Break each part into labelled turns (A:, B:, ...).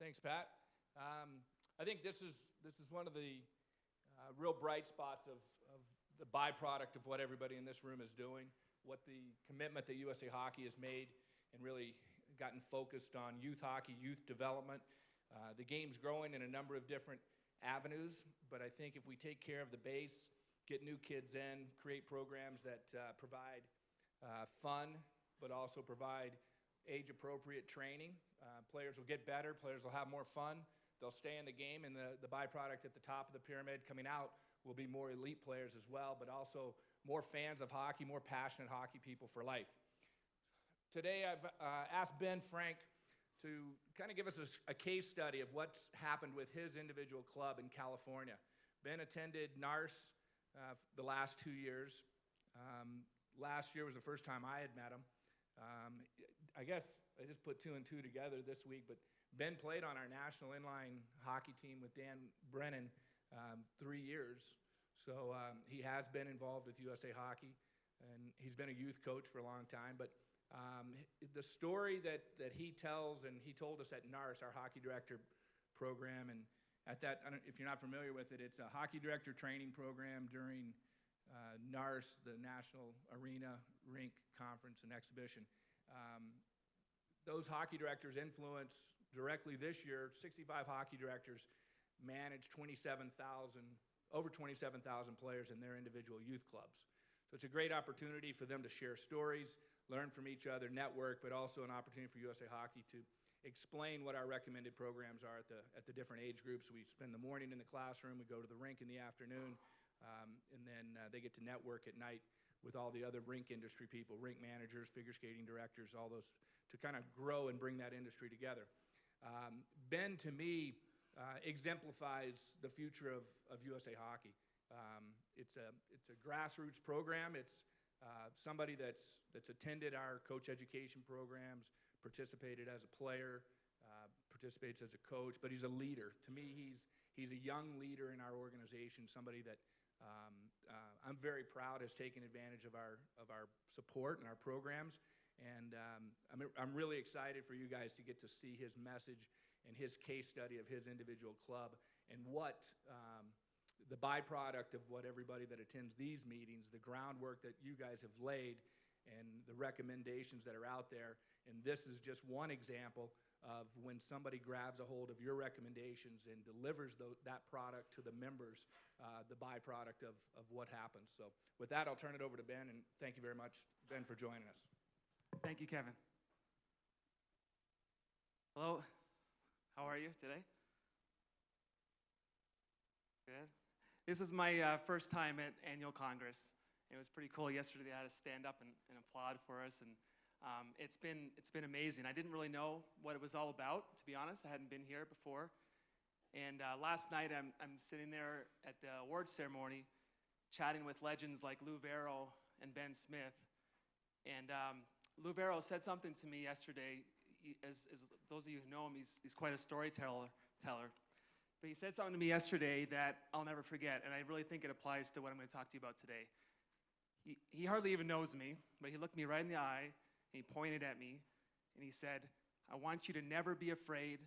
A: Thanks, Pat. I think this is one of the real bright spots of the byproduct of what everybody in this room is doing, what the commitment that USA Hockey has made and really gotten focused on youth hockey, youth development. The game's growing in a number of different avenues, but I think if we take care of the base, get new kids in, create programs that provide fun, but also provide age-appropriate training, players will get better, players will have more fun, they'll stay in the game, and the byproduct at the top of the pyramid coming out will be more elite players as well, but also more fans of hockey, more passionate hockey people for life. Today I've asked Ben Frank to kind of give us a case study of what's happened with his individual club in California. Ben attended NARS the last 2 years. Last year was the first time I had met him. I guess I just put 2 and 2 together this week, but Ben played on our national inline hockey team with Dan Brennan 3 years. So he has been involved with USA Hockey, and he's been a youth coach for a long time. But the story that he tells, and he told us at NARS, our hockey director program, and at that, if you're not familiar with it, it's a hockey director training program during NARS, the National Arena Rink Conference and Exhibition. Those hockey directors influence directly this year, 65 hockey directors manage over 27,000 players in their individual youth clubs. So it's a great opportunity for them to share stories, learn from each other, network, but also an opportunity for USA Hockey to explain what our recommended programs are at the different age groups. We spend the morning in the classroom, we go to the rink in the afternoon, and then they get to network at night with all the other rink industry people, rink managers, figure skating directors, all those, to kind of grow and bring that industry together. Ben, to me, exemplifies the future of USA Hockey. It's a grassroots program. It's somebody that's attended our coach education programs, participated as a player, participates as a coach, but he's a leader. To me, he's a young leader in our organization, somebody that I'm very proud has taken advantage of our support and our programs. And I'm really excited for you guys to get to see his message and his case study of his individual club and what the byproduct of what everybody that attends these meetings, the groundwork that you guys have laid and the recommendations that are out there. And this is just one example of when somebody grabs a hold of your recommendations and delivers that product to the members, the byproduct of what happens. So with that, I'll turn it over to Ben, and thank you very much, Ben, for joining us.
B: Thank you, Kevin. Hello, how are you today? Good. This is my first time at Annual Congress. It was pretty cool. Yesterday they had to stand up and applaud for us, and it's been amazing. I didn't really know what it was all about, to be honest. I hadn't been here before. And last night I'm sitting there at the awards ceremony chatting with legends like Lou Vero and Ben Smith. And Lou Vero said something to me yesterday. As those of you who know him, he's quite a storyteller. But he said something to me yesterday that I'll never forget, and I really think it applies to what I'm going to talk to you about today. He hardly even knows me, but he looked me right in the eye, and he pointed at me, and he said, "I want you to never be afraid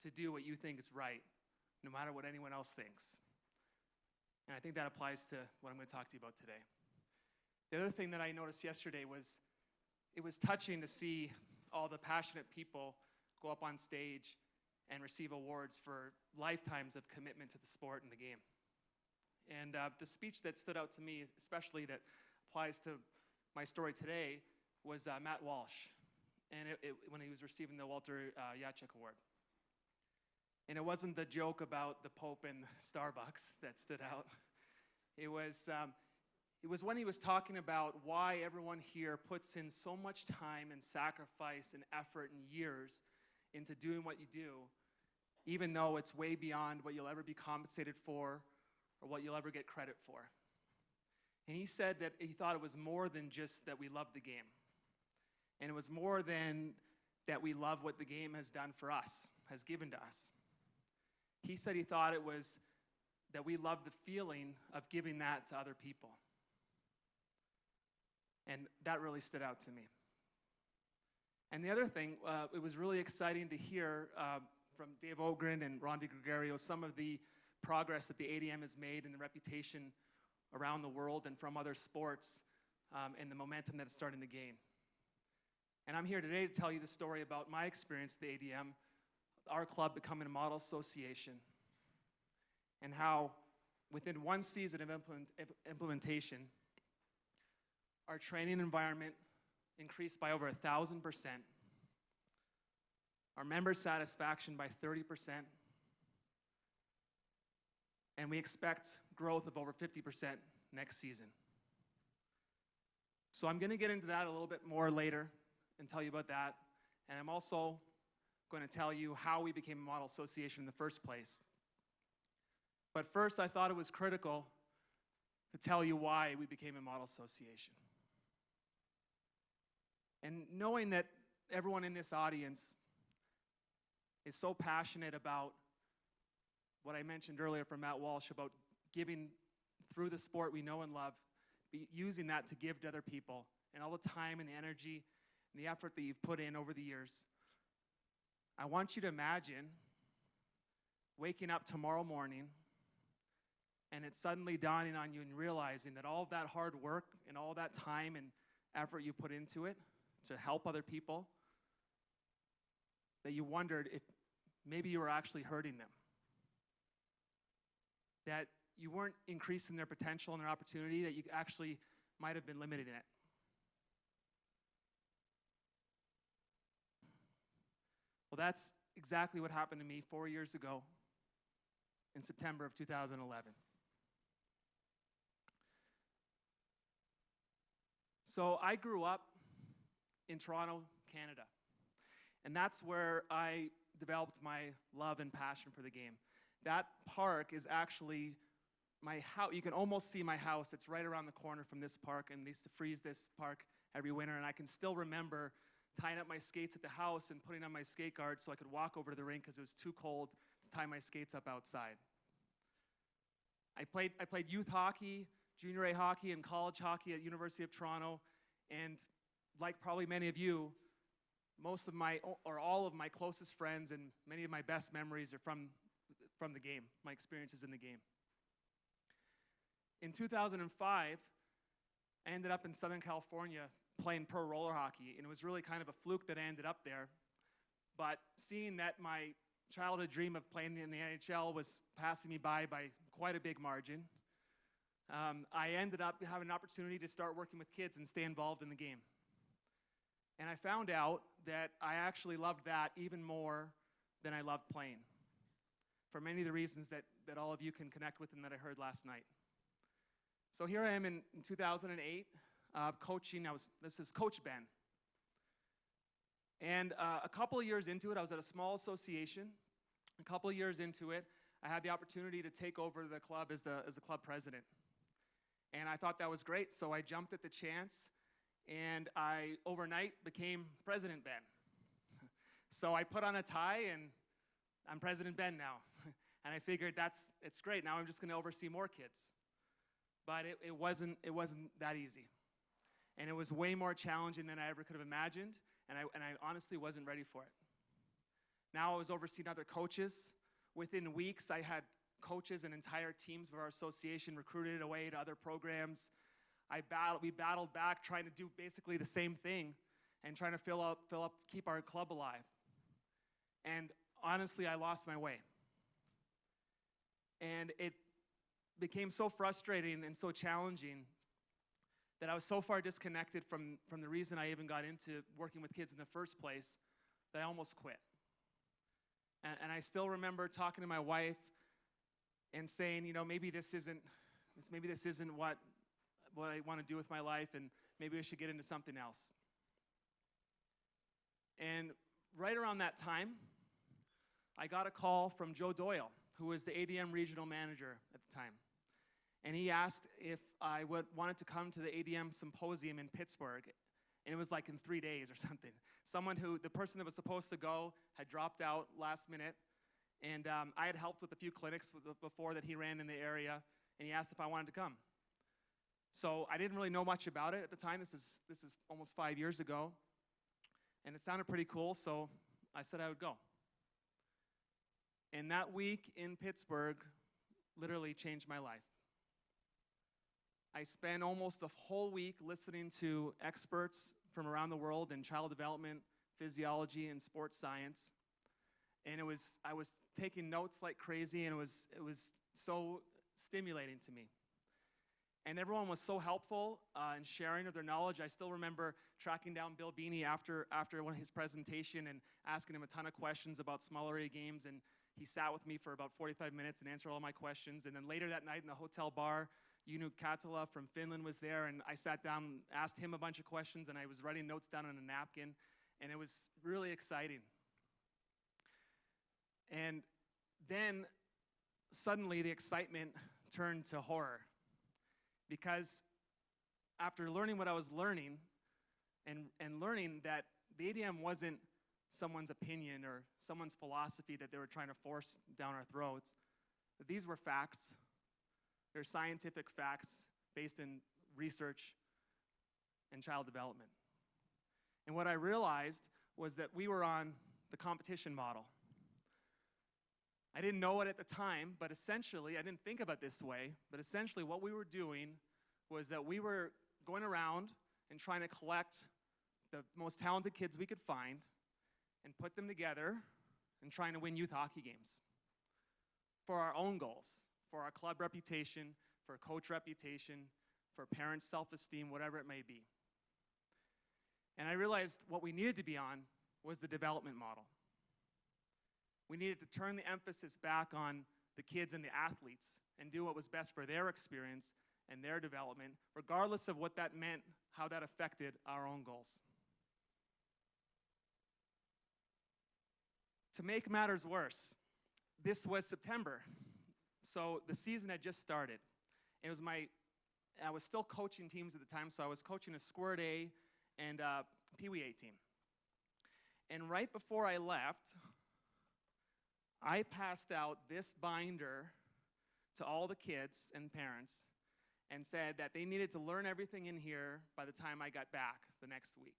B: to do what you think is right, no matter what anyone else thinks." And I think that applies to what I'm going to talk to you about today. The other thing that I noticed yesterday was it was touching to see all the passionate people go up on stage and receive awards for lifetimes of commitment to the sport and the game. And the speech that stood out to me, especially that applies to my story today, was Matt Walsh, and when he was receiving the Walter Jacek Award. And it wasn't the joke about the Pope and Starbucks that stood out. It was when he was talking about why everyone here puts in so much time and sacrifice and effort and years into doing what you do, even though it's way beyond what you'll ever be compensated for or what you'll ever get credit for. And he said that he thought it was more than just that we love the game. And it was more than that we love what the game has done for us, has given to us. He said he thought it was that we love the feeling of giving that to other people. And that really stood out to me. And the other thing, it was really exciting to hear from Dave Ogren and Ron DeGregorio some of the progress that the ADM has made and the reputation around the world and from other sports and the momentum that it's starting to gain. And I'm here today to tell you the story about my experience with the ADM, our club becoming a model association, and how within one season of implementation, our training environment increased by over 1,000%, our member satisfaction by 30%, and we expect growth of over 50% next season. So I'm going to get into that a little bit more later and tell you about that. And I'm also going to tell you how we became a model association in the first place. But first, I thought it was critical to tell you why we became a model association. And knowing that everyone in this audience is so passionate about what I mentioned earlier from Matt Walsh about giving through the sport we know and love, using that to give to other people, and all the time and the energy and the effort that you've put in over the years. I want you to imagine waking up tomorrow morning and it suddenly dawning on you and realizing that all of that hard work and all that time and effort you put into it to help other people, that you wondered if maybe you were actually hurting them. That you weren't increasing their potential and their opportunity, that you actually might have been limiting it. Well, that's exactly what happened to me 4 years ago in September of 2011. So I grew up in Toronto, Canada, and that's where I developed my love and passion for the game. That park is actually my house. You can almost see my house. It's right around the corner from this park, and they used to freeze this park every winter, and I can still remember tying up my skates at the house and putting on my skate guards so I could walk over to the rink because it was too cold to tie my skates up outside. I played youth hockey, junior A hockey, and college hockey at University of Toronto, and like probably many of you, most of my, or all of my closest friends and many of my best memories are from the game, my experiences in the game. In 2005, I ended up in Southern California playing pro roller hockey, and it was really kind of a fluke that I ended up there. But seeing that my childhood dream of playing in the NHL was passing me by quite a big margin, I ended up having an opportunity to start working with kids and stay involved in the game. And I found out that I actually loved that even more than I loved playing, for many of the reasons that all of you can connect with and that I heard last night. So here I am in 2008, coaching. This is Coach Ben. And a couple of years into it, I was at a small association. A couple of years into it, I had the opportunity to take over the club as the club president. And I thought that was great, so I jumped at the chance, and I overnight became President Ben. So I put on a tie, and I'm President Ben now. And I figured it's great. Now I'm just going to oversee more kids. But it wasn't that easy. And it was way more challenging than I ever could have imagined, and I honestly wasn't ready for it. Now I was overseeing other coaches. Within weeks, I had coaches and entire teams of our association recruited away to other programs. We battled back trying to do basically the same thing and trying to fill up, keep our club alive. And honestly, I lost my way. And it became so frustrating and so challenging that I was so far disconnected from the reason I even got into working with kids in the first place that I almost quit. And I still remember talking to my wife and saying, maybe this isn't what I want to do with my life, and maybe I should get into something else. And right around that time, I got a call from Joe Doyle, who was the ADM regional manager at the time. And he asked if I wanted to come to the ADM symposium in Pittsburgh. And it was like in 3 days or something. The person that was supposed to go had dropped out last minute. And I had helped with a few clinics before that he ran in the area. And he asked if I wanted to come. So I didn't really know much about it at the time. This is almost 5 years ago. And it sounded pretty cool, so I said I would go. And that week in Pittsburgh literally changed my life. I spent almost a whole week listening to experts from around the world in child development, physiology, and sports science. And I was taking notes like crazy, and it was so stimulating to me. And everyone was so helpful in sharing of their knowledge. I still remember tracking down Bill Beanie after his presentation and asking him a ton of questions about small area games, and he sat with me for about 45 minutes and answered all my questions. And then later that night in the hotel bar, Unu Katala from Finland was there, and I sat down and asked him a bunch of questions, and I was writing notes down on a napkin, and it was really exciting. And then suddenly the excitement turned to horror, because after learning what I was learning and learning that the ADM wasn't someone's opinion or someone's philosophy that they were trying to force down our throats, that these were facts. They're scientific facts based in research and child development. And what I realized was that we were on the competition model. I didn't know it at the time, but essentially, I didn't think about it this way, but essentially what we were doing was that we were going around and trying to collect the most talented kids we could find and put them together and trying to win youth hockey games for our own goals, for our club reputation, for coach reputation, for parents' self-esteem, whatever it may be. And I realized what we needed to be on was the development model. We needed to turn the emphasis back on the kids and the athletes and do what was best for their experience and their development, regardless of what that meant, how that affected our own goals. To make matters worse, this was September, so the season had just started. It was I was still coaching teams at the time, so I was coaching a Squirt A and a Pee Wee A team. And right before I left, I passed out this binder to all the kids and parents and said that they needed to learn everything in here by the time I got back the next week.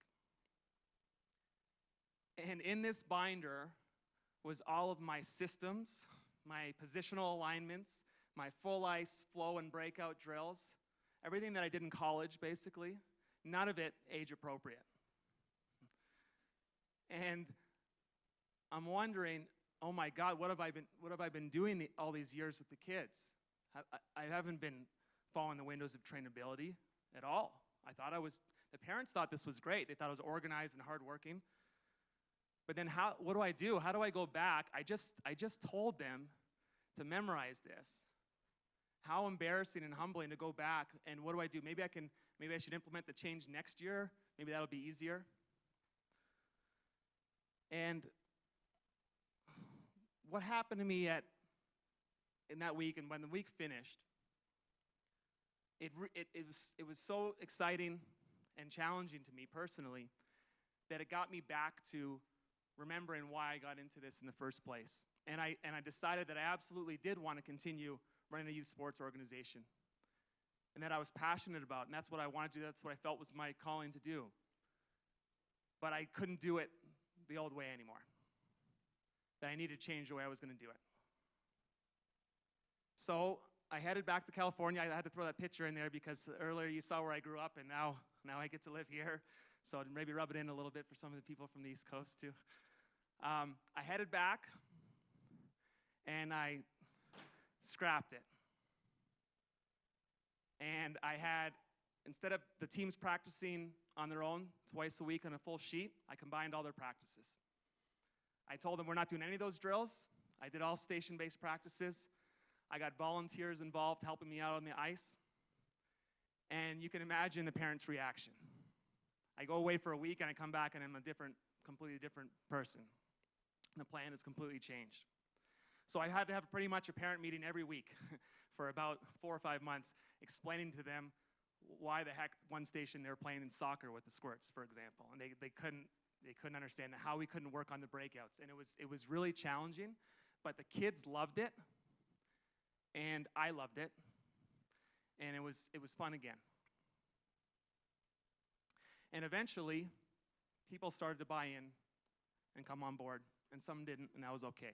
B: And in this binder was all of my systems, my positional alignments, my full ice flow and breakout drills, everything that I did in college, basically, none of it age appropriate. And I'm wondering, oh my God, what have I been doing all these years with the kids? I haven't been following the windows of trainability at all. The parents thought this was great. They thought I was organized and hardworking. But then what do I do? How do I go back? I just told them to memorize this. How embarrassing and humbling to go back, and what do I do? Maybe I should implement the change next year. Maybe that'll be easier. And what happened to me in that week, and when the week finished, it was so exciting and challenging to me personally that it got me back to remembering why I got into this in the first place. And I decided that I absolutely did want to continue running a youth sports organization, and that I was passionate about, and that's what I wanted to do. That's what I felt was my calling to do. But I couldn't do it the old way anymore. That I needed to change the way I was going to do it. So I headed back to California. I had to throw that picture in there because earlier you saw where I grew up, and now I get to live here. So I'd maybe rub it in a little bit for some of the people from the East Coast too. I headed back, and I scrapped it. And I had, instead of the teams practicing on their own twice a week on a full sheet, I combined all their practices. I told them we're not doing any of those drills. I did all station-based practices. I got volunteers involved helping me out on the ice. And you can imagine the parents' reaction. I go away for a week and I come back and I'm a completely different person. And the plan has completely changed. So I had to have pretty much a parent meeting every week for about 4 or 5 months, explaining to them why the heck one station they were playing in soccer with the Squirts, for example. And they couldn't understand how we couldn't work on the breakouts. And it was really challenging, but the kids loved it, and I loved it, and it was fun again. And eventually, people started to buy in and come on board, and some didn't, and that was okay.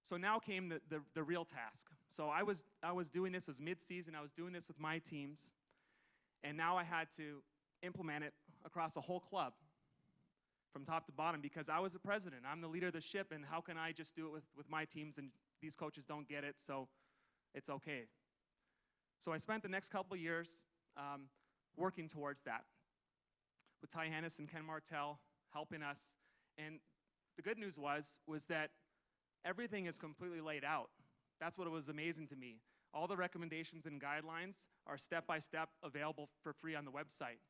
B: So now came the real task. So I was doing this, it was mid-season, I was doing this with my teams, and now I had to implement it across a whole club from top to bottom because I was the president. I'm the leader of the ship, and how can I just do it with my teams and these coaches don't get it, so it's okay. So I spent the next couple of years working towards that with Ty Hennis and Ken Martell helping us. And the good news was that everything is completely laid out. That's what was amazing to me. All the recommendations and guidelines are step-by-step available for free on the website.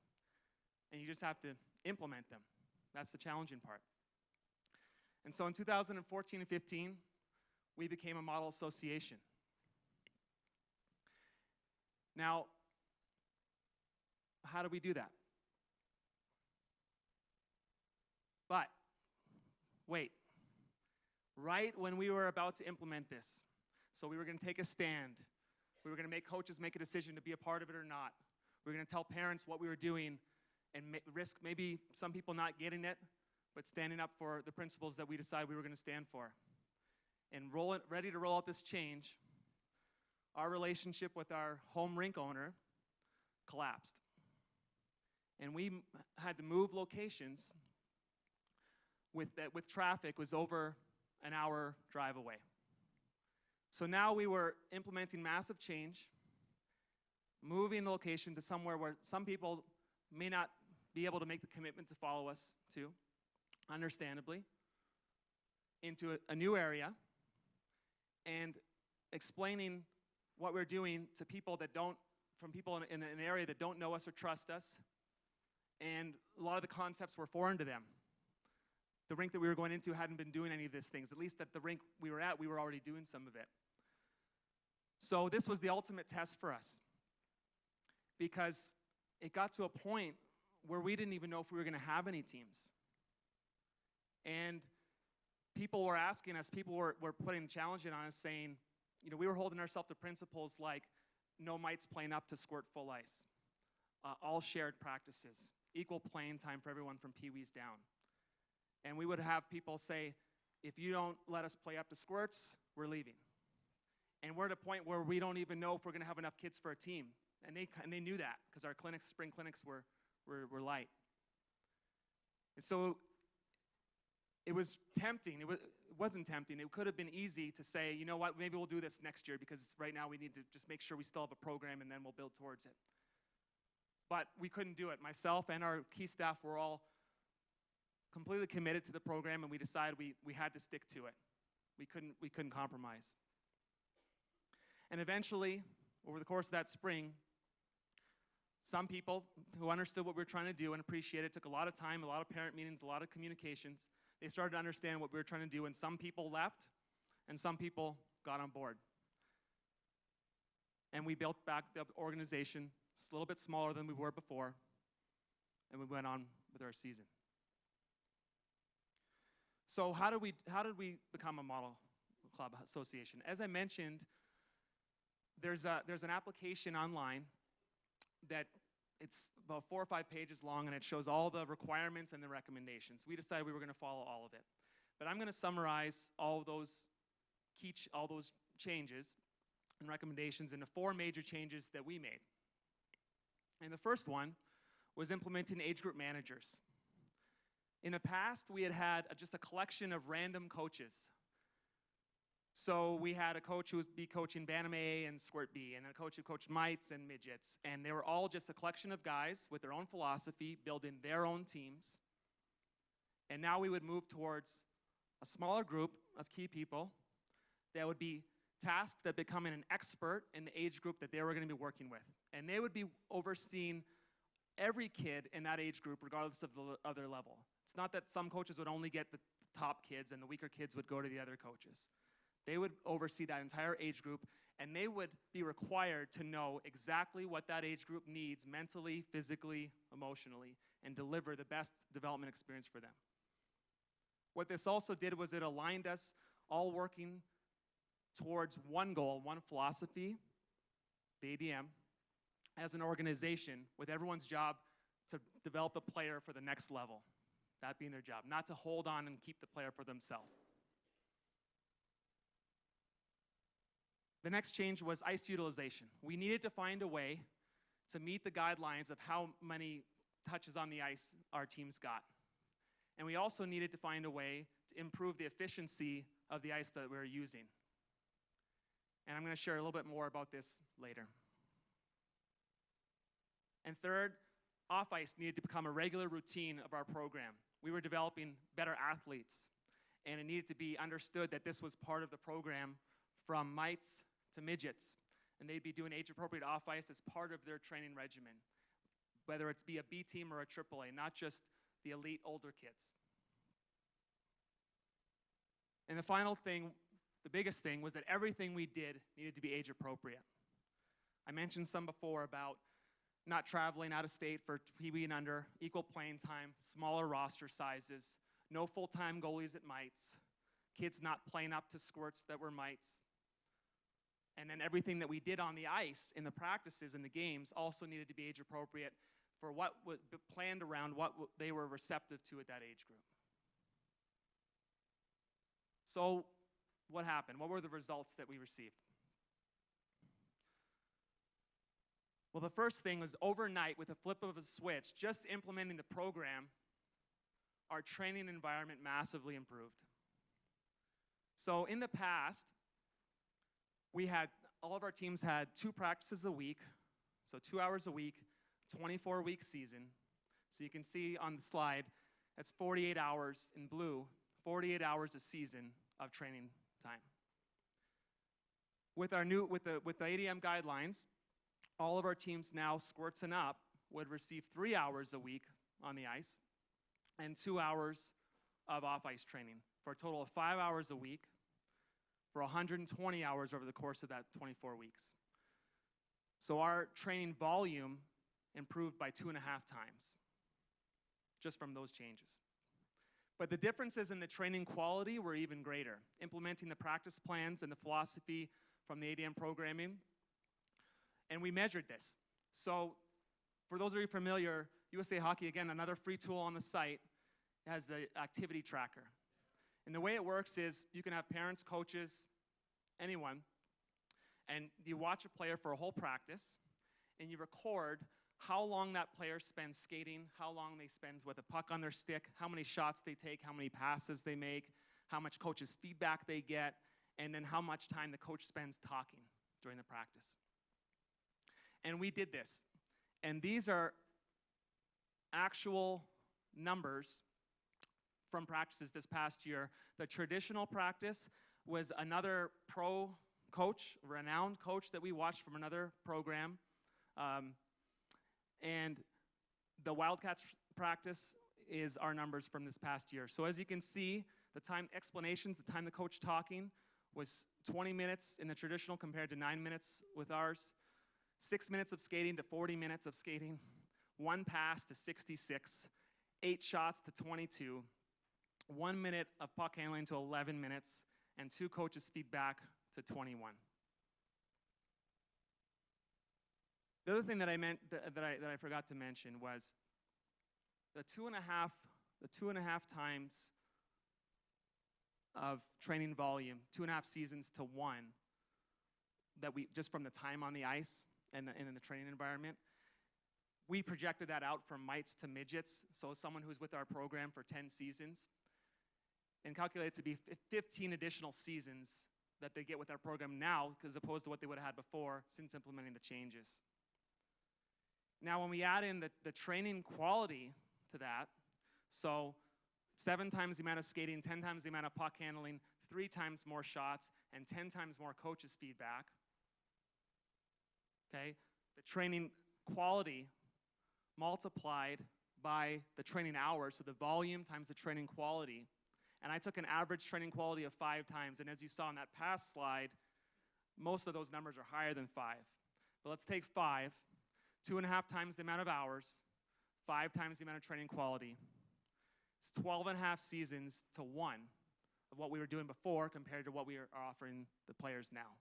B: And you just have to implement them. That's the challenging part. And so in 2014 and 15, we became a model association. Now, how do we do that? But, wait. Right when we were about to implement this, so we were going to take a stand, we were going to make coaches make a decision to be a part of it or not. We were going to tell parents what we were doing and risk maybe some people not getting it, but standing up for the principles that we decided we were going to stand for. And ready to roll out this change, our relationship with our home rink owner collapsed. And we had to move locations with traffic was over an hour drive away. So now we were implementing massive change, moving the location to somewhere where some people may not be able to make the commitment to follow us to, understandably, into a new area, and explaining what we're doing to people that don't, from people in an area that don't know us or trust us, and a lot of the concepts were foreign to them. The rink that we were going into hadn't been doing any of these things. At least at the rink we were at, we were already doing some of it. So this was the ultimate test for us, because it got to a point where we didn't even know if we were going to have any teams. And people were asking us, people were putting challenge on us, saying, you know, we were holding ourselves to principles like no mites playing up to squirt full ice, all shared practices, equal playing time for everyone from peewees down. And we would have people say, if you don't let us play up to squirts, we're leaving. And we're at a point where we don't even know if we're going to have enough kids for a team. And they knew that because our clinics, spring clinics were light. And so it was tempting. It wasn't tempting. It could have been easy to say, you know what, maybe we'll do this next year because right now we need to just make sure we still have a program and then we'll build towards it. But we couldn't do it. Myself and our key staff were all completely committed to the program, and we decided we had to stick to it. We couldn't compromise. And eventually, over the course of that spring, some people who understood what we were trying to do and appreciated it, took a lot of time, a lot of parent meetings, a lot of communications. They started to understand what we were trying to do, and some people left, and some people got on board. And we built back the organization, it's a little bit smaller than we were before, and we went on with our season. So how did we become a model club association? As I mentioned, there's an application online that it's about 4 or 5 pages long, and it shows all the requirements and the recommendations. We decided we were going to follow all of it. But I'm going to summarize all those changes and recommendations into 4 major changes that we made. And the first one was implementing age group managers. In the past, we had just a collection of random coaches. So we had a coach who would be coaching Bantam A and Squirt B, and a coach who coached mites and midgets. And they were all just a collection of guys with their own philosophy, building their own teams. And now we would move towards a smaller group of key people that would be tasked at becoming an expert in the age group that they were going to be working with. And they would be overseeing every kid in that age group, regardless of their level. It's not that some coaches would only get the top kids and the weaker kids would go to the other coaches. They would oversee that entire age group, and they would be required to know exactly what that age group needs mentally, physically, emotionally, and deliver the best development experience for them. What this also did was it aligned us all working towards one goal, one philosophy, the ADM, as an organization, with everyone's job to develop the player for the next level. That being their job, not to hold on and keep the player for themselves. The next change was ice utilization. We needed to find a way to meet the guidelines of how many touches on the ice our teams got. And we also needed to find a way to improve the efficiency of the ice that we were using. And I'm going to share a little bit more about this later. And third, off-ice needed to become a regular routine of our program. We were developing better athletes, and it needed to be understood that this was part of the program from mites to midgets, and they'd be doing age-appropriate off-ice as part of their training regimen, whether it's be a B team or a AAA, not just the elite older kids. And the final thing, the biggest thing, was that everything we did needed to be age-appropriate. I mentioned some before about not traveling out of state for PB and under, equal playing time, smaller roster sizes, no full-time goalies at mites, kids not playing up to squirts that were mites. And then everything that we did on the ice in the practices and the games also needed to be age-appropriate for what was planned around what they were receptive to at that age group. So what happened? What were the results that we received? Well, the first thing was overnight, with a flip of a switch, just implementing the program, our training environment massively improved. So in the past, all of our teams had 2 practices a week, so 2 hours a week, 24-week season. So you can see on the slide, that's 48 hours in blue, 48 hours a season of training time. With the ADM guidelines, all of our teams now, squirts and up, would receive 3 hours a week on the ice and 2 hours of off-ice training for a total of 5 hours a week for 120 hours over the course of that 24 weeks. So our training volume improved by 2.5 times just from those changes. But the differences in the training quality were even greater. Implementing the practice plans and the philosophy from the ADM programming, and we measured this. So for those of you familiar, USA Hockey, again, another free tool on the site, has the activity tracker. And the way it works is you can have parents, coaches, anyone, and you watch a player for a whole practice, and you record how long that player spends skating, how long they spend with a puck on their stick, how many shots they take, how many passes they make, how much coach's feedback they get, and then how much time the coach spends talking during the practice. And we did this. And these are actual numbers from practices this past year. The traditional practice was another pro coach, renowned coach that we watched from another program. And the Wildcats practice is our numbers from this past year. So as you can see, the time explanations, the time the coach talking was 20 minutes in the traditional compared to 9 minutes with ours. 6 minutes of skating to 40 minutes of skating. 1 pass to 66. 8 shots to 22. 1 minute of puck handling to 11 minutes. And 2 coaches' feedback to 21. The other thing that I forgot to mention was the 2.5 times of training volume, 2.5 seasons to 1, that we just from the time on the ice and in the training environment. We projected that out from mites to midgets, so someone who's with our program for 10 seasons, and calculated to be 15 additional seasons that they get with our program now, as opposed to what they would have had before since implementing the changes. Now, when we add in the training quality to that, so 7 times the amount of skating, 10 times the amount of puck handling, 3 times more shots, and 10 times more coaches' feedback, okay? The training quality multiplied by the training hours, so the volume times the training quality. And I took an average training quality of 5 times, and as you saw on that past slide, most of those numbers are higher than 5. But let's take 5, 2.5 times the amount of hours, 5 times the amount of training quality. It's 12.5 seasons to 1 of what we were doing before compared to what we are offering the players now.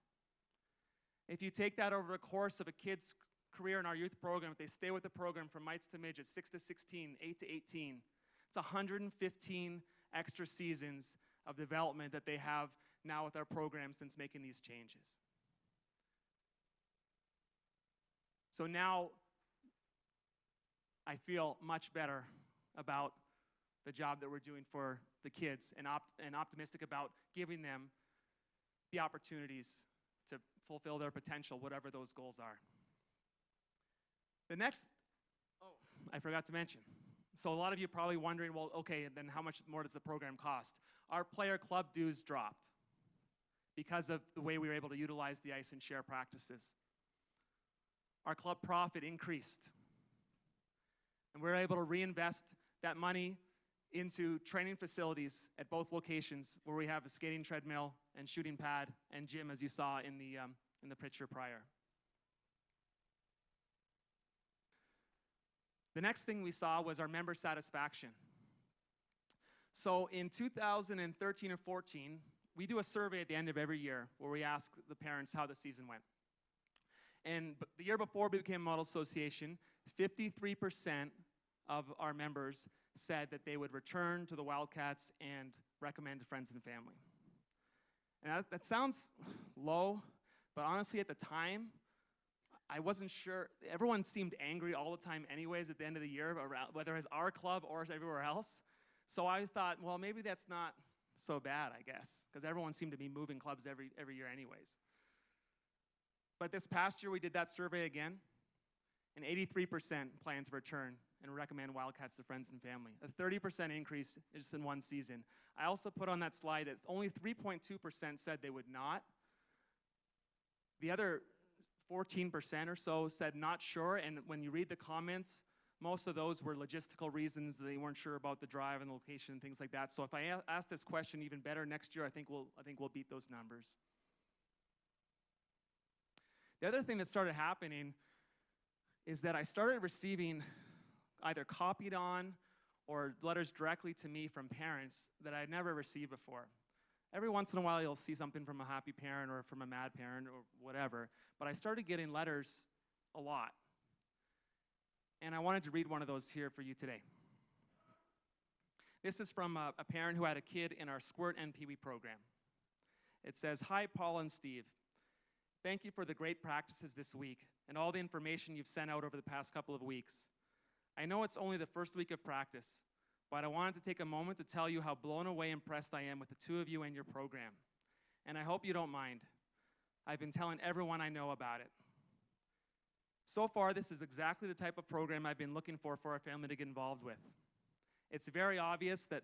B: If you take that over the course of a kid's career in our youth program, if they stay with the program from mites to midgets, 6 to 16, 8 to 18, it's 115 extra seasons of development that they have now with our program since making these changes. So now I feel much better about the job that we're doing for the kids and optimistic about giving them the opportunities to fulfill their potential, whatever those goals are. The next, I forgot to mention. So a lot of you are probably wondering, well, okay, then how much more does the program cost? Our player club dues dropped because of the way we were able to utilize the ice and share practices. Our club profit increased. And we were able to reinvest that money into training facilities at both locations where we have a skating treadmill and shooting pad and gym, as you saw in the picture prior. The next thing we saw was our member satisfaction. So in 2013 and 14, we do a survey at the end of every year where we ask the parents how the season went. And the year before we became a model association, 53% of our members said that they would return to the Wildcats and recommend to friends and family. And that sounds low, but honestly at the time, I wasn't sure. Everyone seemed angry all the time anyways at the end of the year, whether it's our club or everywhere else. So I thought, well, maybe that's not so bad, I guess, because everyone seemed to be moving clubs every year anyways. But this past year, we did that survey again, and 83% plan to return and recommend Wildcats to friends and family. A 30% increase just in one season. I also put on that slide that only 3.2% said they would not. The other 14% or so said not sure, and when you read the comments, most of those were logistical reasons. They weren't sure about the drive and the location and things like that. So if I ask this question even better next year, I think we'll beat those numbers. The other thing that started happening is that I started receiving either copied on or letters directly to me from parents that I'd never received before. Every once in a while, you'll see something from a happy parent or from a mad parent or whatever, but I started getting letters a lot. And I wanted to read one of those here for you today. This is from a parent who had a kid in our Squirt and Pee Wee program. It says, "Hi, Paul and Steve. Thank you for the great practices this week and all the information you've sent out over the past couple of weeks. I know it's only the first week of practice, but I wanted to take a moment to tell you how blown away impressed I am with the two of you and your program. And I hope you don't mind. I've been telling everyone I know about it. So far, this is exactly the type of program I've been looking for our family to get involved with. It's very obvious that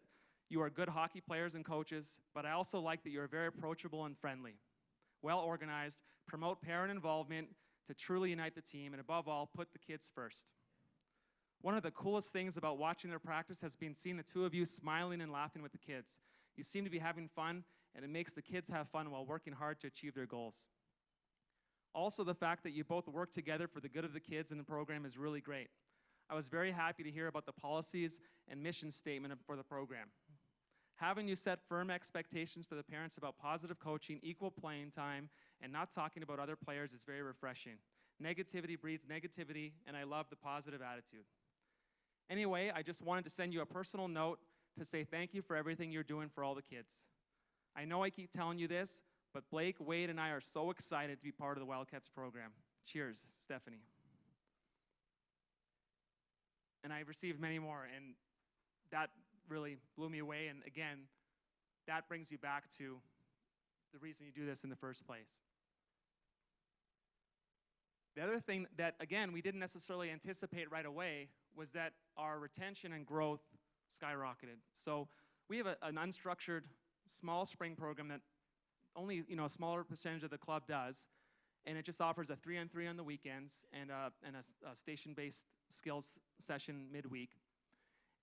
B: you are good hockey players and coaches, but I also like that you're very approachable and friendly, well organized, promote parent involvement to truly unite the team, and above all, put the kids first. One of the coolest things about watching their practice has been seeing the two of you smiling and laughing with the kids. You seem to be having fun, and it makes the kids have fun while working hard to achieve their goals. Also, the fact that you both work together for the good of the kids in the program is really great. I was very happy to hear about the policies and mission statement for the program. Having you set firm expectations for the parents about positive coaching, equal playing time, and not talking about other players is very refreshing. Negativity breeds negativity, and I love the positive attitude. Anyway, I just wanted to send you a personal note to say thank you for everything you're doing for all the kids. I know I keep telling you this, but Blake, Wade, and I are so excited to be part of the Wildcats program. Cheers, Stephanie." And I received many more, and that really blew me away. And again, that brings you back to the reason you do this in the first place. The other thing that, again, we didn't necessarily anticipate right away was that our retention and growth skyrocketed. So we have an unstructured, small spring program that only a smaller percentage of the club does, and it just offers a 3-on-3 on the weekends and a station-based skills session midweek.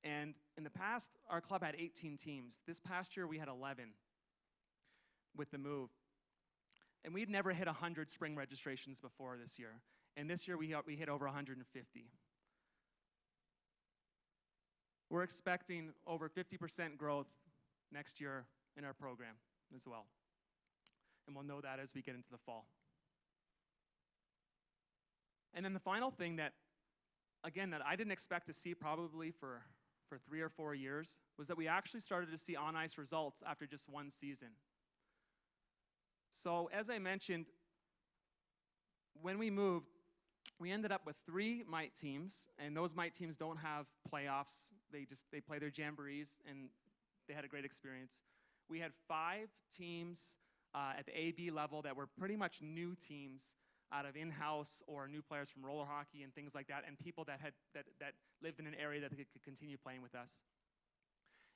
B: And in the past, our club had 18 teams. This past year, we had 11 with the move. And we'd never hit 100 spring registrations before this year. And this year, we hit over 150. We're expecting over 50% growth next year in our program as well. And we'll know that as we get into the fall. And then the final thing that, again, that I didn't expect to see probably for 3 or 4 years was that we actually started to see on-ice results after just one season. So as I mentioned, when we moved, we ended up with 3 mite teams, and those mite teams don't have playoffs. They play their jamborees, and they had a great experience. We had 5 teams at the AB level that were pretty much new teams out of in-house or new players from roller hockey and things like that, and people that lived in an area that they could continue playing with us.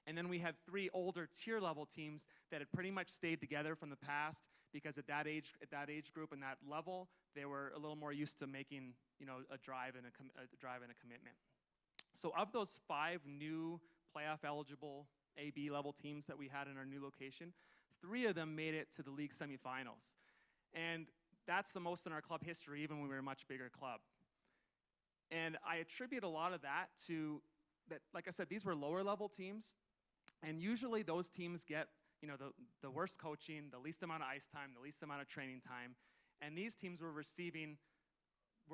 B: And then we had 3 older tier level teams that had pretty much stayed together from the past, because at that age group and that level, they were a little more used to making, a drive and a commitment. So of those 5 new playoff eligible AB level teams that we had in our new location, 3 of them made it to the league semifinals. And that's the most in our club history, even when we were a much bigger club. And I attribute a lot of that to that, like I said, these were lower level teams, and usually those teams get the worst coaching, the least amount of ice time, the least amount of training time. And these teams were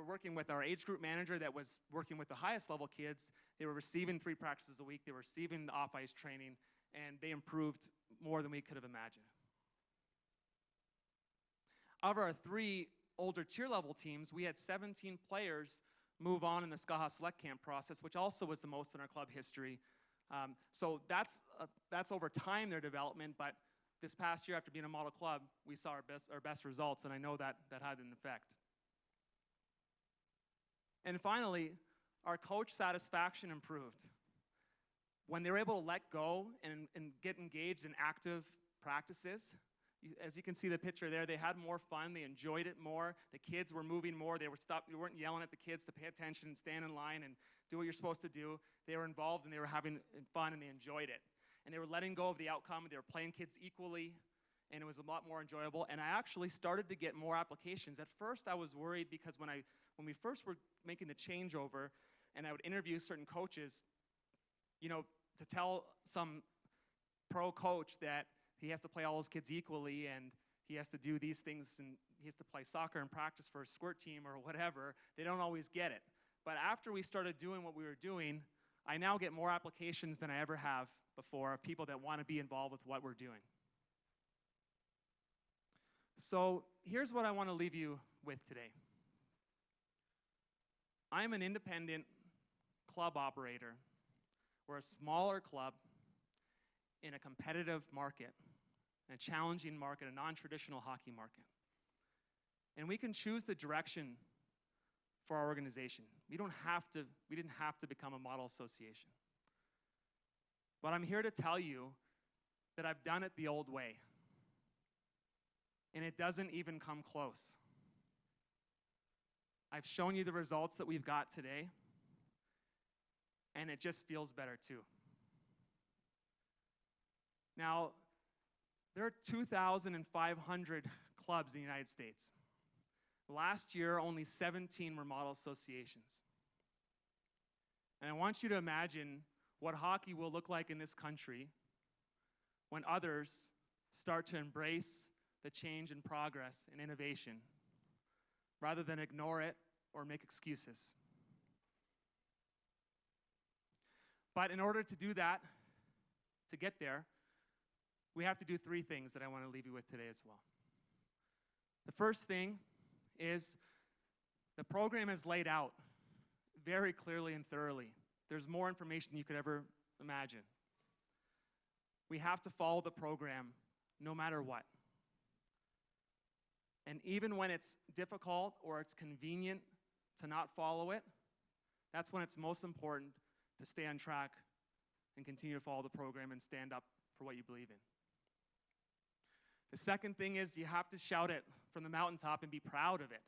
B: working with our age group manager that was working with the highest level kids. They were receiving 3 practices a week. They were receiving the off-ice training, and they improved more than we could have imagined. Of our 3 older tier level teams, we had 17 players move on in the SCAHA Select Camp process, which also was the most in our club history. So that's over time, their development, but this past year, after being a model club, we saw our best results, and I know that had an effect. And finally, our coach satisfaction improved. When they were able to let go and get engaged in active practices, as you can see the picture there, they had more fun, they enjoyed it more, the kids were moving more, you weren't yelling at the kids to pay attention and stand in line and do what you're supposed to do. They were involved and they were having fun and they enjoyed it. And they were letting go of the outcome, they were playing kids equally, and it was a lot more enjoyable. And I actually started to get more applications. At first I was worried because when we first were making the changeover and I would interview certain coaches, to tell some pro coach that he has to play all his kids equally and he has to do these things and he has to play soccer and practice for a squirt team or whatever, they don't always get it. But after we started doing what we were doing, I now get more applications than I ever have before of people that want to be involved with what we're doing. So here's what I want to leave you with today. I'm an independent club operator. We're a smaller club in a competitive market, a challenging market, a non-traditional hockey market. And we can choose the direction for our organization. We didn't have to become a model association. But I'm here to tell you that I've done it the old way. And it doesn't even come close. I've shown you the results that we've got today, and it just feels better too. Now, there are 2,500 clubs in the United States. Last year, only 17 were model associations. And I want you to imagine what hockey will look like in this country when others start to embrace the change and progress and innovation rather than ignore it or make excuses. But in order to do that, to get there, we have to do 3 things that I want to leave you with today as well. The first thing is the program is laid out very clearly and thoroughly. There's more information than you could ever imagine. We have to follow the program no matter what. And even when it's difficult or it's convenient to not follow it, that's when it's most important to stay on track and continue to follow the program and stand up for what you believe in. The second thing is you have to shout it from the mountaintop and be proud of it.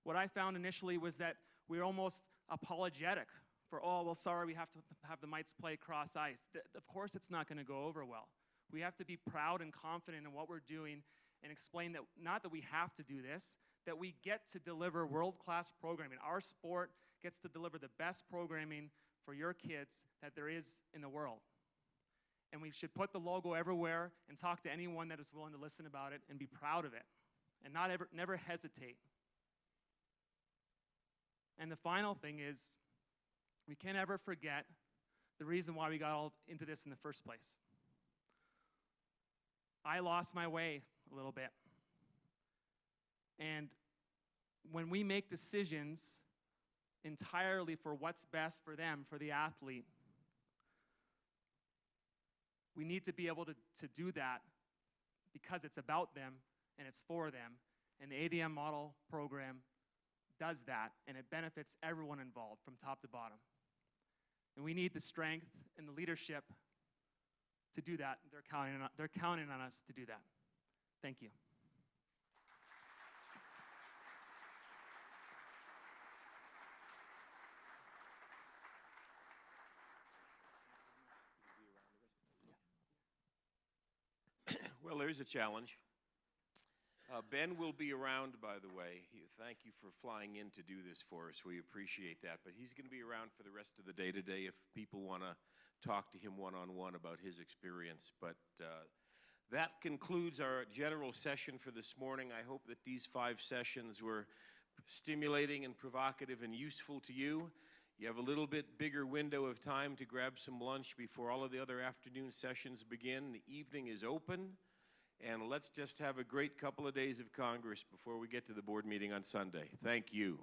B: What I found initially was that we're almost apologetic for, sorry, we have to have the mites play cross ice. Of course it's not going to go over well. We have to be proud and confident in what we're doing and explain that not that we have to do this, that we get to deliver world-class programming. Our sport gets to deliver the best programming for your kids that there is in the world. And we should put the logo everywhere and talk to anyone that is willing to listen about it and be proud of it and never hesitate. And the final thing is we can't ever forget the reason why we got all into this in the first place. I lost my way a little bit. And when we make decisions entirely for what's best for them, for the athlete, we need to be able to do that because it's about them and it's for them. And the ADM model program does that, and it benefits everyone involved from top to bottom. And we need the strength and the leadership to do that. They're counting on us to do that. Thank you.
C: Well, there's a challenge. Ben will be around, by the way. Thank you for flying in to do this for us. We appreciate that. But he's going to be around for the rest of the day today if people want to talk to him one-on-one about his experience. But that concludes our general session for this morning. I hope that these 5 sessions were stimulating and provocative and useful to you. You have a little bit bigger window of time to grab some lunch before all of the other afternoon sessions begin. The evening is open. And let's just have a great couple of days of Congress before we get to the board meeting on Sunday. Thank you.